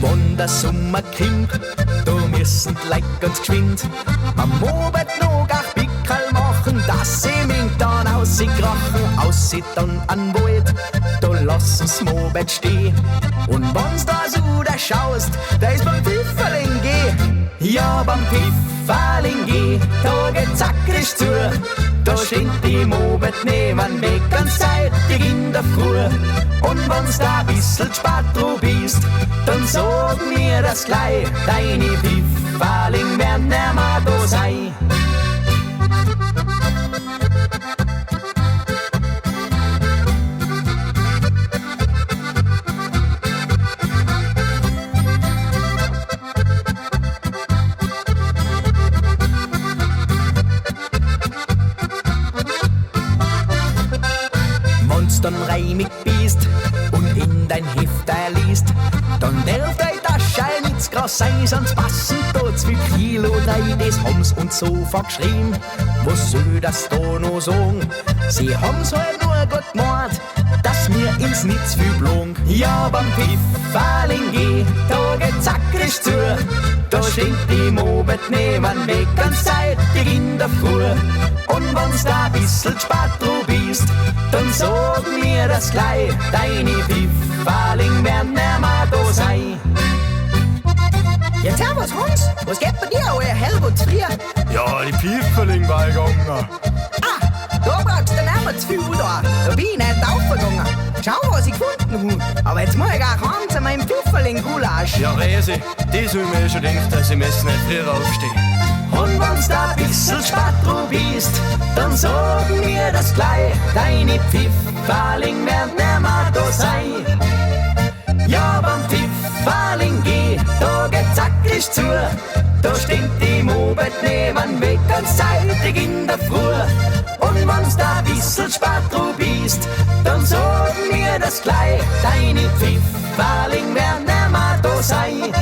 Wenn der Sommer kommt, da müssen die Leute ganz geschwind am Abend noch ein Pickerl machen, dass sie mich dann auskrachen, aussie dann an den Wald, da lassen's am Abend stehen. Und wenn's da so da schaust, da ist beim Pfifferling geh. Ja, beim Pfifferling geh, da geht's zackrisch zu. Da steht die am Abend neben weg, ganz zeitig in der Früh. Und wenn's da ein bisschen spät drauf bist, dann sag mir das gleich, deine Pfifferling werden nimmer da sein. Wenn's dann reimig bist und in dein Heft liest, dann darf deine Tasche nichts groß sein, sonst passen da 2 Kilo rein. Das haben's uns so vorgeschrieben, was soll das da noch sagen? Sie haben's halt nur gut gemeint, dass mir ins Nitz viel blong. Ja, beim Pfifferling geh, da geht's zackrisch zu. Da steht die am Abend neben weg, ganz zeitig in der Früh. Und wenn's da ein bisschen spät drauf bist, dann sag mir das gleich, deine Pfifferling werden nimmer da sein. Ja, servus Hans, was geht bei dir, euer Helmut Frier? Ja, die Pfifferling war gegangen. Ah, da brauchst du nicht mehr zu viel da. Da bin ich nicht aufgegangen. Schau, was ich gefunden hab. Aber jetzt muss ich auch heim zu meinem Pfifferling-Gulasch. Ja, Resi, das hab ich mir schon gedacht, dass ich müssen nicht früher aufstehen. Und wenn's da ein bisschen spät drauf bist, dann sag mir das gleich, deine Pfifferling werden nimmer da sein. Ja, beim Pfifferling geh, da geht's zackrisch zu. Da steht die am Abend neben weg, ganz zeitig in der Früh. Und wenn's da ein bisschen spät drauf bist, dann sag mir das gleich, deine Pfifferling werden nimmer da sein.